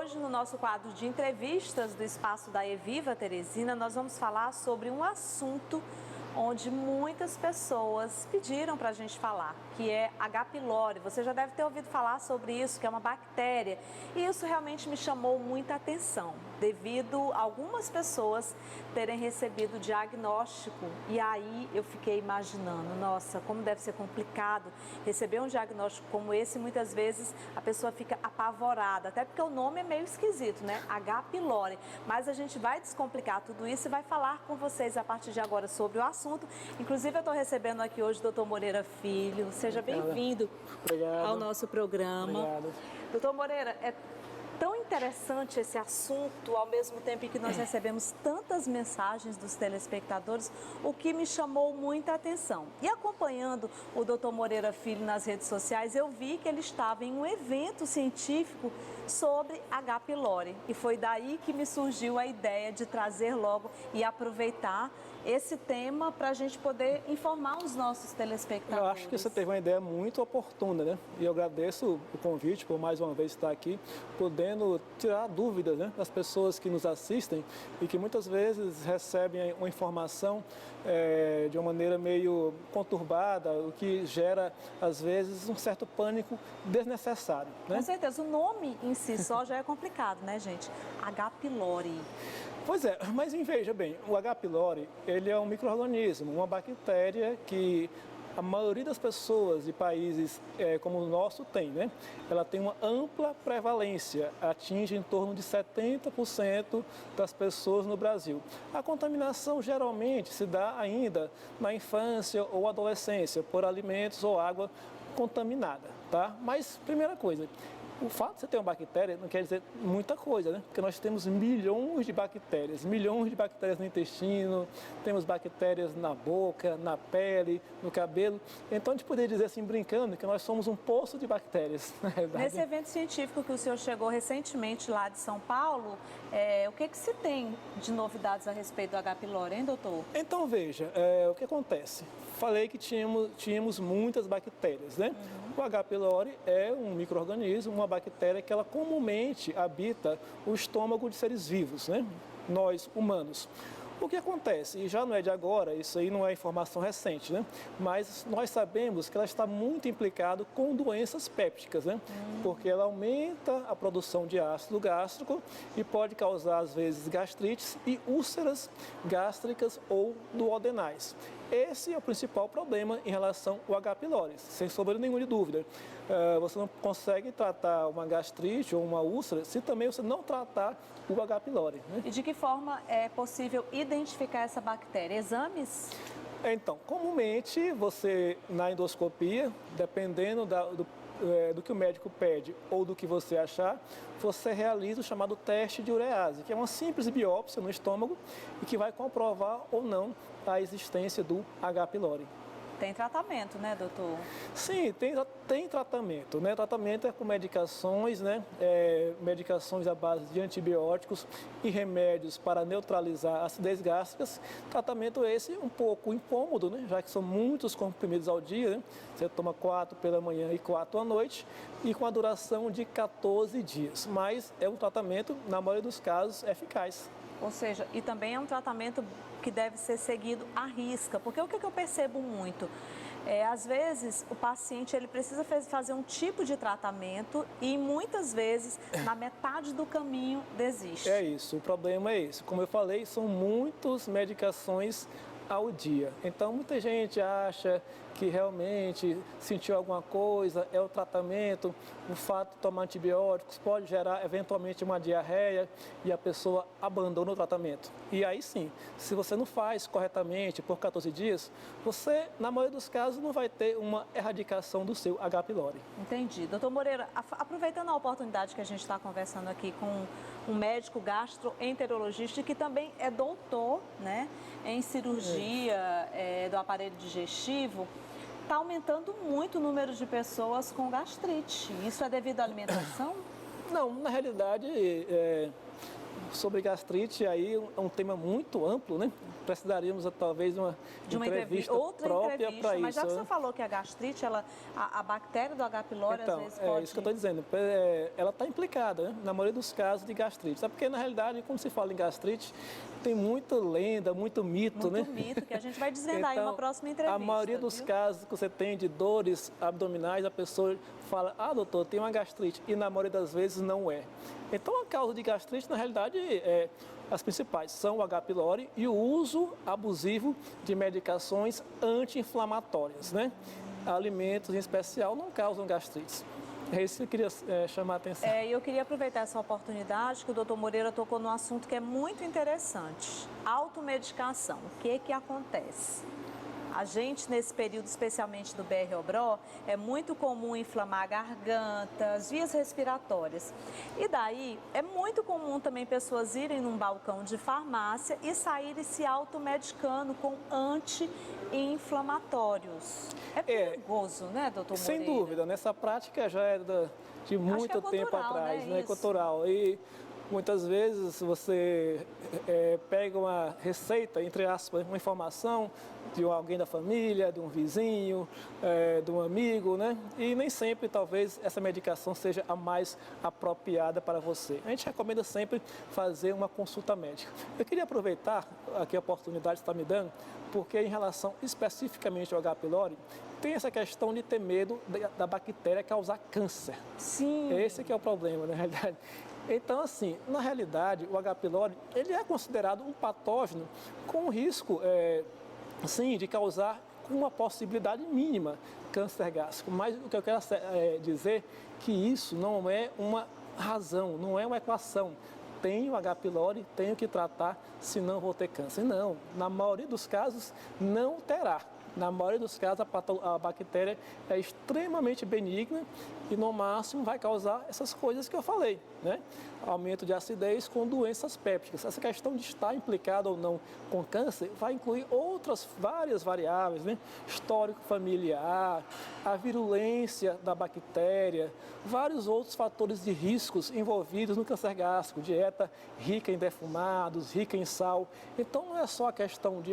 hoje, no nosso quadro de entrevistas do Espaço da Eviva Teresina, nós vamos falar sobre um assunto onde muitas pessoas pediram para a gente falar, que é H. pylori. Você já deve ter ouvido falar sobre isso, que é uma bactéria. E isso realmente me chamou muita atenção, devido a algumas pessoas terem recebido o diagnóstico. E aí eu fiquei imaginando, nossa, como deve ser complicado receber um diagnóstico como esse. Muitas vezes a pessoa fica apavorada, até porque o nome é meio esquisito, né? H. pylori. Mas a gente vai descomplicar tudo isso e vai falar com vocês a partir de agora sobre o assunto. Inclusive, eu estou recebendo aqui hoje o Dr. Moreira Filho. Seja bem-vindo ao nosso programa. Obrigado. Doutor Moreira, é tão interessante esse assunto, ao mesmo tempo em que nós recebemos tantas mensagens dos telespectadores, o que me chamou muita atenção. E acompanhando o Dr. Moreira Filho nas redes sociais, eu vi que ele estava em um evento científico sobre H. pylori. E foi daí que me surgiu a ideia de trazer logo e aproveitar esse tema para a gente poder informar os nossos telespectadores. Eu acho que você teve uma ideia muito oportuna, né? E eu agradeço o convite por mais uma vez estar aqui, podendo tirar dúvidas, né, das pessoas que nos assistem e que muitas vezes recebem uma informação de uma maneira meio conturbada, o que gera, às vezes, um certo pânico desnecessário, né? Com certeza, o nome em si só já é complicado, né, gente? H. pylori. Pois é, mas veja bem, o H. pylori, ele é um micro-organismo, uma bactéria que a maioria das pessoas de países como o nosso tem, né? Ela tem uma ampla prevalência, atinge em torno de 70% das pessoas no Brasil. A contaminação geralmente se dá ainda na infância ou adolescência, por alimentos ou água contaminada, tá? Mas, primeira coisa, o fato de você ter uma bactéria não quer dizer muita coisa, né? Porque nós temos milhões de bactérias no intestino, temos bactérias na boca, na pele, no cabelo. Então a gente poderia dizer assim, brincando, que nós somos um poço de bactérias, na realidade. Nesse evento científico que o senhor chegou recentemente lá de São Paulo, o que se tem de novidades a respeito do H. pylori, hein, doutor? Então veja, o que acontece? Falei que tínhamos muitas bactérias, né? O H. pylori é um micro-organismo, uma bactéria que ela comumente habita o estômago de seres vivos, né? Nós, humanos. O que acontece, e já não é de agora, isso aí não é informação recente, né? Mas nós sabemos que ela está muito implicada com doenças pépticas, né? Porque ela aumenta a produção de ácido gástrico e pode causar, às vezes, gastrites e úlceras gástricas ou duodenais. Esse é o principal problema em relação ao H. pylori, sem sombra nenhuma de dúvida. Você não consegue tratar uma gastrite ou uma úlcera se também você não tratar o H. pylori, né? E de que forma é possível identificar essa bactéria? Exames? Então, comumente você, na endoscopia, dependendo do que o médico pede ou do que você achar, você realiza o chamado teste de urease, que é uma simples biópsia no estômago e que vai comprovar ou não a existência do H. pylori. Tem tratamento, né, doutor? Sim, tem tratamento, né? Tratamento é com medicações, né? Medicações à base de antibióticos e remédios para neutralizar acidez gástricas. Tratamento esse um pouco incômodo, né? Já que são muitos comprimidos ao dia, né? Você toma 4 pela manhã e 4 à noite e com a duração de 14 dias. Mas é um tratamento, na maioria dos casos, eficaz. Ou seja, e também é um tratamento que deve ser seguido à risca, porque o que eu percebo muito às vezes o paciente ele precisa fazer um tipo de tratamento e muitas vezes na metade do caminho desiste. É isso, o problema é esse. Como eu falei, são muitas medicações ao dia. Então muita gente acha que realmente sentiu alguma coisa, é o tratamento, o fato de tomar antibióticos pode gerar eventualmente uma diarreia e a pessoa abandona o tratamento. E aí sim, se você não faz corretamente por 14 dias, você, na maioria dos casos, não vai ter uma erradicação do seu H. pylori. Entendi. Doutor Moreira, aproveitando a oportunidade que a gente está conversando aqui com um médico gastroenterologista que também é doutor, né, em cirurgia do aparelho digestivo, está aumentando muito o número de pessoas com gastrite. Isso é devido à alimentação? Não, na realidade, Sobre gastrite, aí é um tema muito amplo, né? Precisaríamos talvez de uma entrevista própria para isso. Mas já que você falou que a gastrite, a bactéria do H. pylori então, às vezes pode... É isso que eu estou dizendo. Ela está implicada, né? Na maioria dos casos de gastrite. Sabe porque, na realidade, quando se fala em gastrite, tem muita lenda, muito mito, né? Muito mito, que a gente vai desvendar em uma próxima entrevista. A maioria dos casos que você tem de dores abdominais, a pessoa fala, doutor, tem uma gastrite. E na maioria das vezes não é. Então, a causa de gastrite, na realidade, as principais são o H. pylori e o uso abusivo de medicações anti-inflamatórias, né? Alimentos, em especial, não causam gastrite. É isso que eu queria chamar a atenção. Eu queria aproveitar essa oportunidade que o doutor Moreira tocou num assunto que é muito interessante. Automedicação. O que acontece? A gente, nesse período, especialmente do BR-Obró, é muito comum inflamar a garganta, as vias respiratórias. E daí, é muito comum também pessoas irem num balcão de farmácia e saírem se automedicando com anti-inflamatórios. É perigoso, né, doutor Moreira? Sem dúvida, nessa prática já é de muito tempo atrás, né? Cultural. E muitas vezes você pega uma receita, entre aspas, uma informação de alguém da família, de um vizinho, de um amigo, né? E nem sempre, talvez, essa medicação seja a mais apropriada para você. A gente recomenda sempre fazer uma consulta médica. Eu queria aproveitar aqui a oportunidade que está me dando, porque em relação especificamente ao H. pylori, tem essa questão de ter medo da bactéria causar câncer. Sim. Esse que é o problema, na realidade. Então, assim, na realidade, o H. pylori, ele é considerado um patógeno com risco, sim, de causar com uma possibilidade mínima câncer gástrico. Mas o que eu quero dizer que isso não é uma razão, não é uma equação. Tenho H. pylori, tenho que tratar, senão vou ter câncer. Não, na maioria dos casos não terá. Na maioria dos casos, a bactéria é extremamente benigna e, no máximo, vai causar essas coisas que eu falei, né? Aumento de acidez com doenças pépticas. Essa questão de estar implicado ou não com câncer vai incluir várias variáveis, né? Histórico familiar, a virulência da bactéria, vários outros fatores de riscos envolvidos no câncer gástrico, dieta rica em defumados, rica em sal. Então, não é só a questão de,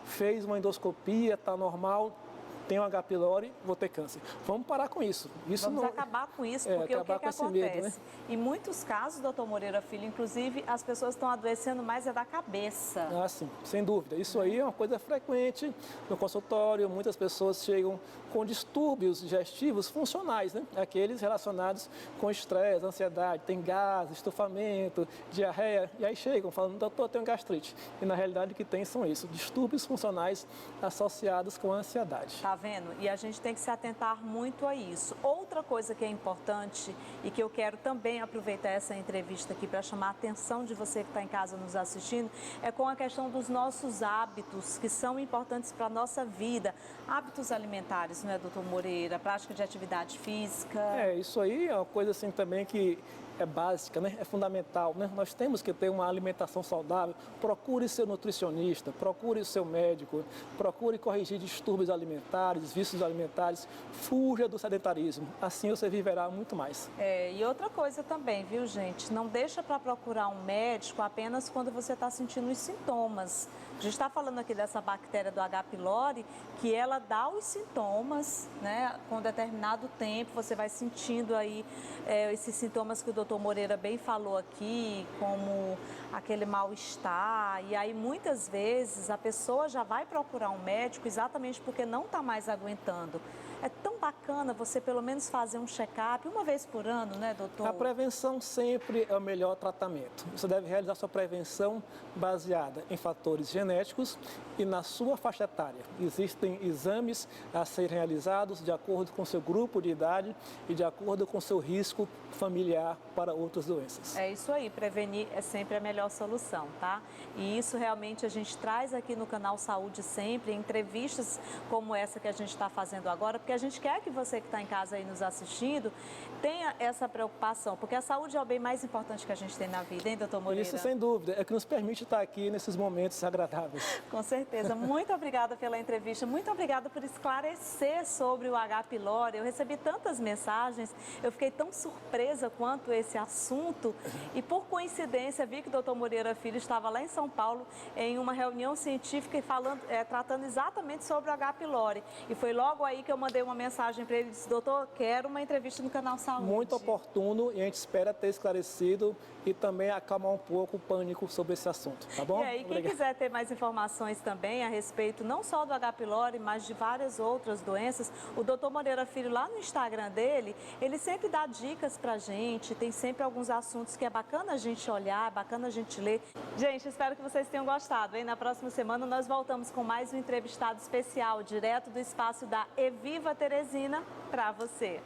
fez uma endoscopia, está normal, tem um H. pylori, vou ter câncer. Vamos parar com isso. Vamos acabar com isso, porque o que acontece? Medo, né? Em muitos casos, doutor Moreira Filho, inclusive, as pessoas estão adoecendo mais da cabeça. Sim, sem dúvida. Isso aí é uma coisa frequente no consultório. Muitas pessoas chegam com distúrbios digestivos funcionais, né? Aqueles relacionados com estresse, ansiedade, tem gás, estufamento, diarreia, e aí chegam falando, doutor, eu tenho gastrite. E na realidade o que tem são isso, distúrbios funcionais associados com a ansiedade. Tá vendo? E a gente tem que se atentar muito a isso. Outra coisa que é importante e que eu quero também aproveitar essa entrevista aqui para chamar a atenção de você que está em casa nos assistindo, é com a questão dos nossos hábitos, que são importantes para a nossa vida. Hábitos alimentares, não é, doutor Moreira? Prática de atividade física. Isso aí é uma coisa assim também que é básica, né? É fundamental, né? Nós temos que ter uma alimentação saudável. Procure seu nutricionista, procure o seu médico, procure corrigir distúrbios alimentares, vícios alimentares, fuja do sedentarismo. Assim você viverá muito mais. E outra coisa também, viu, gente? Não deixa para procurar um médico apenas quando você está sentindo os sintomas. A gente está falando aqui dessa bactéria do H. pylori, que ela dá os sintomas, né? Com determinado tempo, você vai sentindo aí esses sintomas que o doutor Moreira bem falou aqui, como aquele mal-estar. E aí, muitas vezes, a pessoa já vai procurar um médico exatamente porque não está mais aguentando. É tão bacana você, pelo menos, fazer um check-up uma vez por ano, né, doutor? A prevenção sempre é o melhor tratamento. Você deve realizar sua prevenção baseada em fatores genéticos e na sua faixa etária. Existem exames a serem realizados de acordo com seu grupo de idade e de acordo com seu risco familiar para outras doenças. É isso aí, prevenir é sempre a melhor solução, tá? E isso realmente a gente traz aqui no canal Saúde Sempre, entrevistas como essa que a gente está fazendo agora, porque a gente quer é que você que está em casa aí nos assistindo tenha essa preocupação, porque a saúde é o bem mais importante que a gente tem na vida, hein, doutor Moreira? Isso, sem dúvida, é que nos permite estar aqui nesses momentos agradáveis. Com certeza. Muito obrigada pela entrevista, muito obrigada por esclarecer sobre o H. pylori. Eu recebi tantas mensagens, eu fiquei tão surpresa quanto esse assunto e, por coincidência, vi que o doutor Moreira Filho estava lá em São Paulo em uma reunião científica e tratando exatamente sobre o H. pylori. E foi logo aí que eu mandei uma mensagem para ele e disse: doutor, quero uma entrevista no canal Saúde. Muito oportuno, e a gente espera ter esclarecido e também acalmar um pouco o pânico sobre esse assunto, tá bom? E aí, quem quiser ter mais informações também a respeito não só do H. pylori, mas de várias outras doenças, o doutor Moreira Filho, lá no Instagram dele, ele sempre dá dicas pra gente, tem sempre alguns assuntos que é bacana a gente olhar, é bacana a gente ler. Gente, espero que vocês tenham gostado, hein? Na próxima semana nós voltamos com mais um entrevistado especial, direto do espaço da Eviva Teresina, para você.